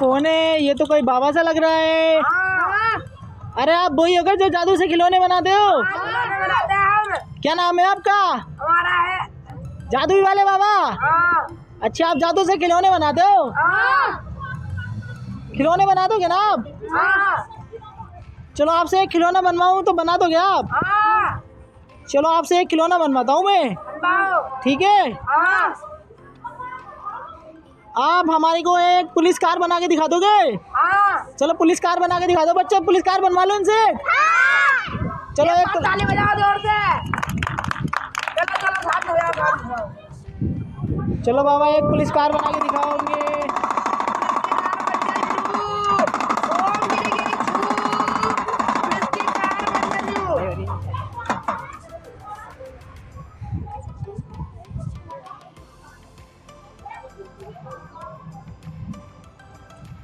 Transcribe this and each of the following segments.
कौन है? ये तो कोई बाबा सा लग रहा है। अरे आप वही हो गए जो जादू से खिलौने बनाते हो? क्या नाम है आपका? हमारा है जादू वाले बाबा। अच्छा, आप जादू से खिलौने बनाते हो? खिलौने बना दोगे ना आप? चलो आपसे एक खिलौना बनवाऊं तो बना दोगे आप? चलो आपसे एक खिलौना बनवाता हूँ मैं, ठीक है? आप हमारे को एक पुलिस कार बना के दिखा दोगे? चलो पुलिस कार बना के दिखा दो बच्चे, पुलिस कार बनवा लो इनसे। चलो एक ताली बजाओ जोर से। चलो चलो साथ हो जाओ। चलो बाबा एक पुलिस कार बना के दिखाओगे?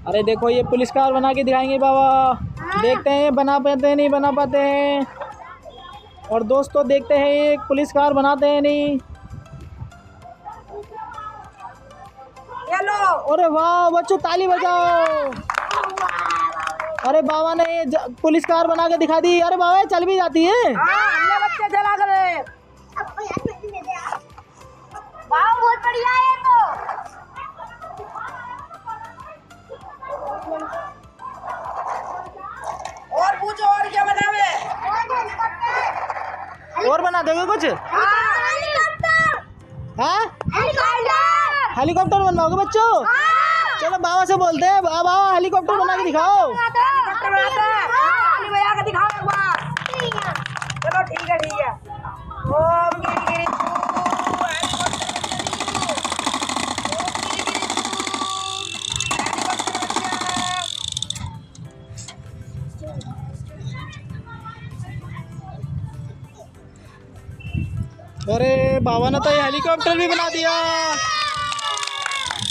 अरे देखो ये पुलिस कार बना के दिखाएंगे बाबा। देखते हैं बना पाते हैं नहीं बना पाते हैं। और दोस्तों देखते हैं एक पुलिस कार बनाते हैं नहीं। अरे वाह बच्चों ताली बजाओ। अरे बाबा ने ये पुलिस कार बना के दिखा दी। अरे बाबा चल भी जाती है। बच्चे चला करे बहुत बढ़िया है तो। और पूछो और क्या बनावे? और बना दोगे कुछ? हाँ हेलीकॉप्टर बनवाओगे बच्चों? चलो बाबा से बोलते हैं बाबा हेलीकॉप्टर बना के दिखाओ। ताली बजा के दिखाओ एक बार। चलो ठीक है ठीक है। ओम गिरी गिरी अरे बाबा ने तो ये हेलीकॉप्टर भी बना दिया।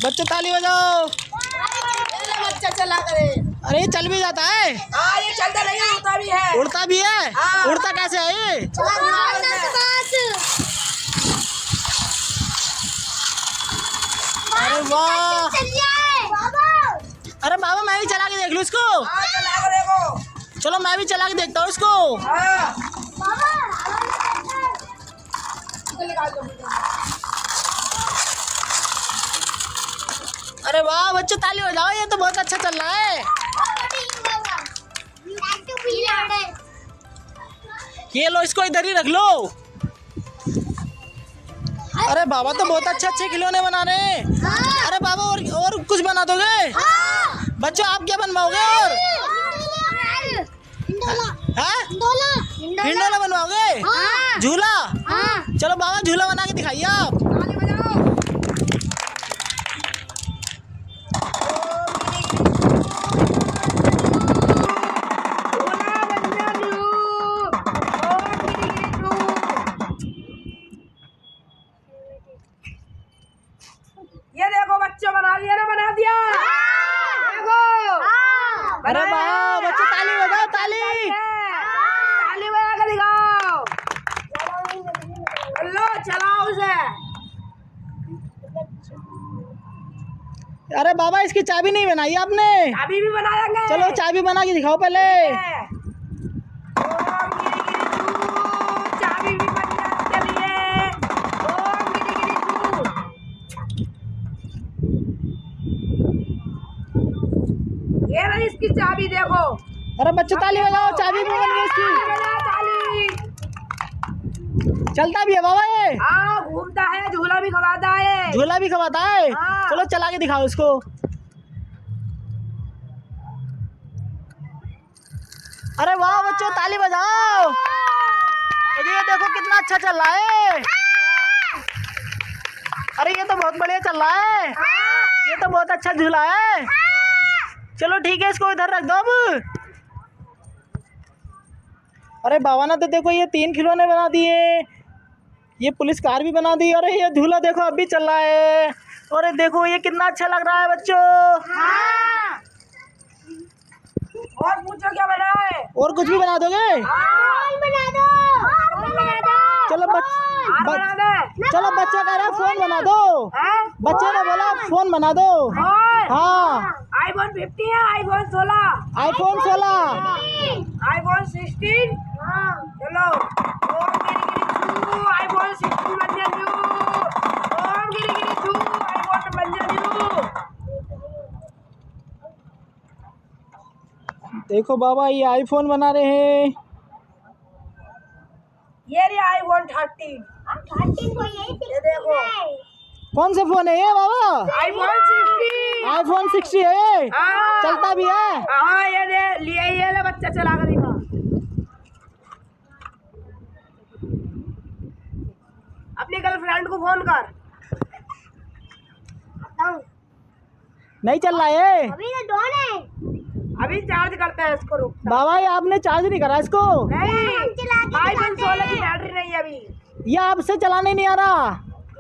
बच्चे ताली बजाओ। बच्चा चला करे। अरे ये चल भी जाता है? हाँ ये चलता नहीं उड़ता भी है। उड़ता भी है? हाँ। उड़ता कैसे है ये? अरे वाह। अरे बाबा मैं भी चला के देख लूँ इसको। चला के देखो। चलो मैं भी चला के देखता हूँ इसको। अरे वाह बच्चों ताली बजाओ, ये तो बहुत अच्छा चल रहा है। ये लो इसको इधर ही रख लो। अरे बाबा तो बहुत अच्छे खिलौने बना रहे हैं। अरे बाबा और कुछ बना दोगे? बच्चों आप क्या बनवाओगे? और हिंडोला बनवाओगे? झूला? चलो बाबा झूला बना के दिखाइए आप। ये देखो बच्चों बना दिया ना, बना दिया। देखो अरे वाह बच्चों ताली बजाओ ताली। ताली बजा के दिखाओ। लो चलाओ उसे। अरे बाबा इसकी चाबी नहीं बनाई आपने? चाबी भी बनाएंगे। चलो चाबी बना के दिखाओ पहले। चाबी भी बन चलिए। ये रही इसकी चाबी देखो। अरे बच्चों ताली बजाओ, चाबी भी बन गई इसकी। ताली चलता भी है बाबा ये? हाँ घूमता है, झूला भी खवाता है। झूला भी खवाता है? हाँ। चलो चला के दिखाओ इसको। अरे वाह बच्चों ताली बजाओ। ये देखो कितना अच्छा चल रहा है। अरे ये तो बहुत बढ़िया चल रहा है। ये तो बहुत अच्छा झूला है। चलो ठीक है इसको इधर रख दो अब। अरे बाबा ने तो देखो ये 3 खिलौने बना दिए, ये पुलिस कार भी बना दी। अरे ये झूला देखो अब भी चल रहा है। अरे देखो ये कितना अच्छा लग रहा है बच्चों। और पूछो क्या बना है? और कुछ भी बना दोगे? बना दो। चलो चलो बच्चा कह रहा है फोन बना दो। बच्चे ने बोला फोन बना दो। हाँ iPhone 15 है, iPhone 16, iPhone 16, iPhone 16। चलो ओम गिरी छू iPhone 16 बन गया न्यू। ओम गिरी छू iPhone बन गया न्यू। देखो बाबा ये आईफोन बना रहे हैं। ये रही iPhone 13। ये देखो कौन से फोन है ये बाबा? iPhone 16। iPhone 60 है। हाँ चलता भी है। हाँ ये दे लिए, ये ले बच्चा चला कर दिखा। अपनी गर्लफ्रेंड को फोन कर। नहीं चल रहा है अभी तो डॉन है, अभी चार्ज करते हैं इसको। रुक बाबा, ये आपने चार्ज नहीं करा इसको? नहीं, iPhone 16 की बैटरी नहीं है अभी। ये आपसे चलाने नहीं आ रहा,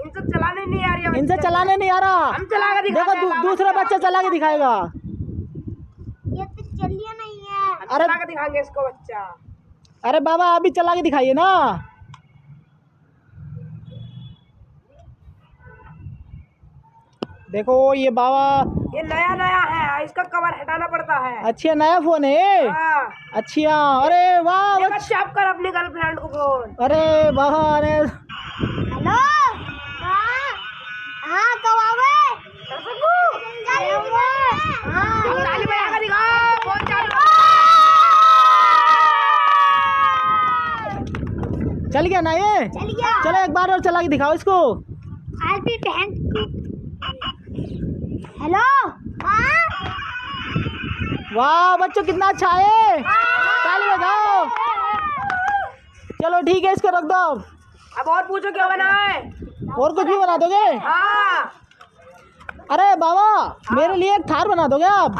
इनसे चलाने नहीं आ रही है। इनसे चलाने नहीं आ रहा। हम चला के देखो दिखाते हैं। दूसरा बच्चा चला के दिखाएगा। ये तो चलिए नहीं है। हम अरे- चला के दिखाएंगे इसको बच्चा। अरे बाबा अभी चला के दिखाइए ना। देखो ये बाबा, ये नया नया है, इसका कवर हटाना पड़ता है। अच्छा नया फोन है। हाँ अच्छा, अरे वाह ये बच्चा आप कर अपनी गर्लफ्रेंड को फोन। अरे बाबा, अरे हेलो, हाँ कब आओगे? हाँ ताली बजा कर दिखा, फोन चालू। चल गया ना ये? चल गया। चलो एक बार और चला के दिखाओ इसको। आज भी बहन को। हेलो, हाँ वाह बच्चों कितना अच्छा है, ताली बजाओ। चलो ठीक है, इसको रख दो। अब और पूछो क्या बना है। और कुछ भी बना दोगे? हाँ अरे बाबा मेरे लिए एक थार बना दोगे आप?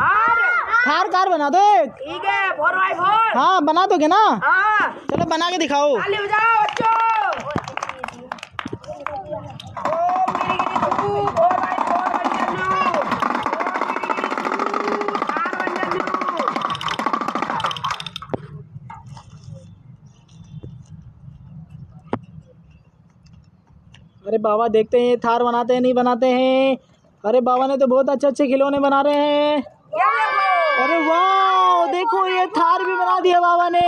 थार कार बना दो एक। ठीक है, 4x4। हाँ बना दोगे ना? हाँ चलो बना के दिखाओ। ताली बजाओ बच्चों। ओम गिरी गिरी छू 4x4 बन गया न्यू। ओम गिरी गिरी छू थार बन गया न्यू। अरे बाबा देखते हैं ये थार बनाते हैं नहीं बनाते हैं। अरे बाबा ने तो बहुत अच्छे अच्छे खिलौने बना रहे हैं। ये देखो। अरे वाह देखो ये थार भी बना दिया बाबा ने।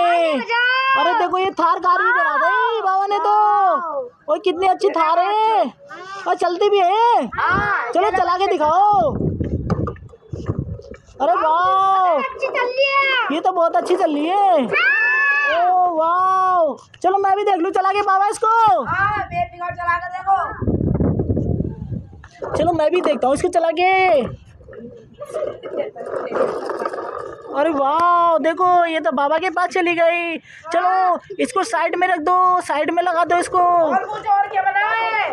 अरे देखो ये थार कार भी बना दी बाबा ने तो। और कितनी अच्छी थार है और चलती भी है। हाँ चलो चला के दिखाओ। अरे वाह अच्छी चल रही है। ये तो बहुत अच्छी चल रही है। ओ वाह, चलो मैं भी देख लूं चला के बाबा इसको। हाँ बेफिक्र चला कर देखो। चलो मैं भी देखता हूँ इसको चला के। अरे वाह देखो ये तो बाबा के पास चली गई। चलो इसको साइड में रख दो, साइड में लगा दो इसको। और कुछ और क्या बना है।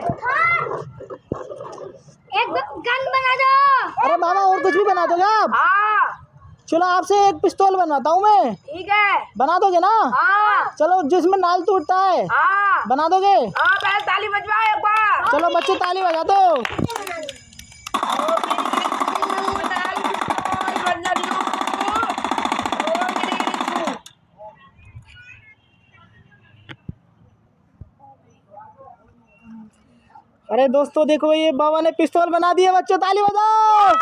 एक गन बना दो। अरे बाबा और कुछ भी बना दोगे आप? हाँ चलो आपसे एक पिस्तौल बनवाता हूँ मैं, ठीक है। बना दोगे ना? हाँ चलो जिसमें नाल टूटता है हाँ बना दोगे? हाँ पहले ताली बजवाओ एक बार। चलो बच्चों ताली बजा दो। अरे दोस्तों देखो ये बाबा ने पिस्तौल बना दिया, बच्चों ताली बजाओ।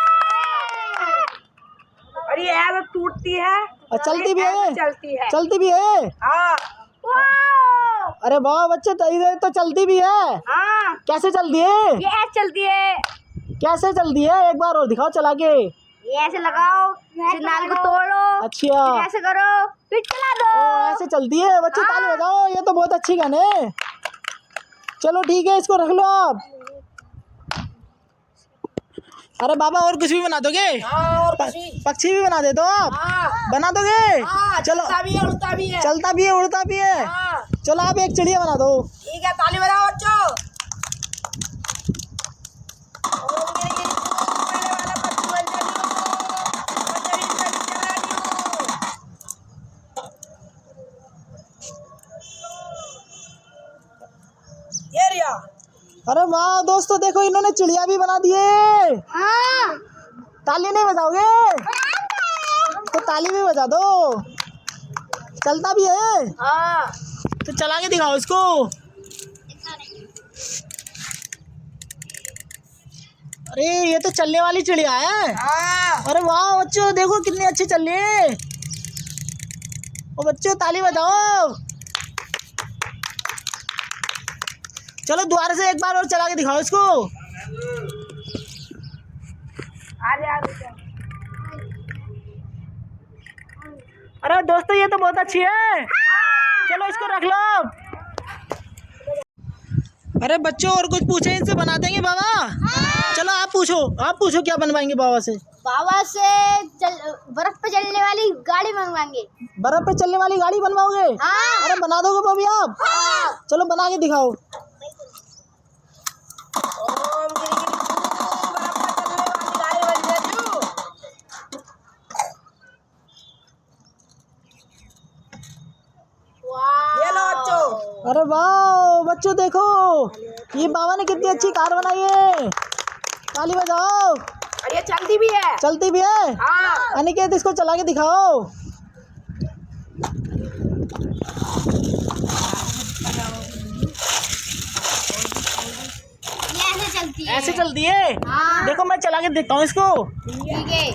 अरे यार टूटती है और चलती भी है, चलती है। चलती भी है। हाँ अरे वाह बच्चे तो चलती भी है। हाँ कैसे चलती है? ये ऐसे चलती है। कैसे चलती है एक बार और दिखाओ चला के। ये ऐसे लगाओ, सिग्नल को तोड़ो, अच्छा ऐसे करो, फिर चला दो। ओ, ऐसे चलती है। बच्चे ताली बजाओ, ये तो बहुत अच्छी गन है। चलो ठीक है इसको रख लो आप। अरे बाबा और कुछ भी बना दोगे? हाँ और कुछ भी। पक्षी भी बना दे दो आप? हाँ बना दोगे? हाँ चलो चलता भी है उड़ता भी है। चलता भी है उड़ता भी है। हाँ चलो आप एक चिड़िया बना दो। ठीक है, ताली बजाओ बच्चों। ये रिया। अरे वाह दोस्तों देखो इन्होंने चिड़िया भी बना दिए। हाँ ताली नहीं बजाओगे तो ताली भी बजा दो। चलता भी है हाँ तो चला के दिखाओ इसको। अरे ये तो चलने वाली चिड़िया है। अरे वाह बच्चों, देखो कितनी अच्छी चल रही है। ओ बच्चों ताली बजाओ। चलो दोबारा से एक बार और चला के दिखाओ इसको। अरे दोस्तों ये तो बहुत अच्छी है, चलो इसको रख लो। अरे बच्चों और कुछ पूछे इनसे बना देंगे बाबा। चलो आप पूछो क्या बनवाएंगे बाबा से। बाबा से बर्फ पे चलने वाली गाड़ी मंगवाएंगे। बर्फ पे चलने वाली गाड़ी बनवाओगे? हाँ। अरे बना दोगे भाभी आप? हाँ। चलो बना के दिखाओ। अरे वाह बच्चों देखो, ये बाबा ने कितनी अच्छी कार बनाई है। ताली बजाओ। और ये चलती भी है। चलती भी है? हाँ। अनिकेत इसको चला के दिखाओ। ये ऐसे चलती है। ऐसे चलती है? हाँ। देखो मैं चला के देखता हूँ इसको। ठीक है।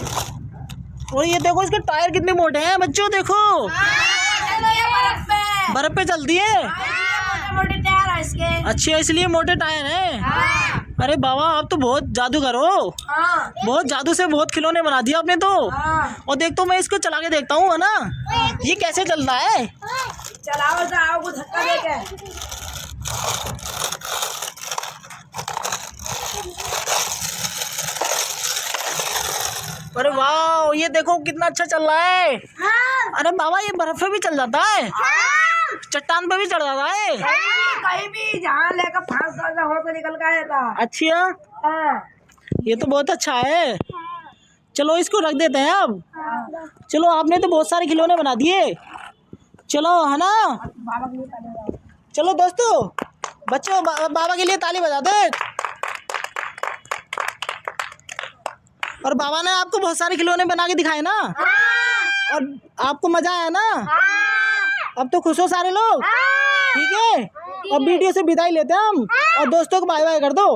और ये देखो इसके टायर कितने मोटे हैं बच्चों, देखो बर्फ पे चलती है। मोटे टायर है इसके। अच्छी है इसलिए मोटे टायर हैं। हाँ। अरे बाबा आप तो बहुत जादूगर हो। हाँ। बहुत जादू से बहुत खिलौने बना दिया आपने तो। हाँ। और देख तो मैं इसको चला के देखता हूँ, है ना ये कैसे चलता है। चलाओ जाओ को धक्का देके। अरे वाह ये देखो कितना अच्छा चल रहा है। अरे बाबा ये बर्फ पे भी चल जाता है, चट्टान पे भी चढ़ जाता है। कहीं भी जहाँ लेकर फांस हो तो निकल का था। अच्छी है, ये तो बहुत अच्छा है। चलो इसको रख देते हैं अब। चलो आपने तो बहुत सारे खिलौने बना दिए, चलो है ना। चलो दोस्तों बच्चों बाबा के लिए ताली बजा दे। और बाबा ने आपको बहुत सारे खिलौने बना के दिखाए ना, और आपको मजा आया ना। अब तो खुश हो सारे लोग, ठीक है। अब वीडियो से विदाई लेते हैं हम, और दोस्तों को बाय बाय कर दो।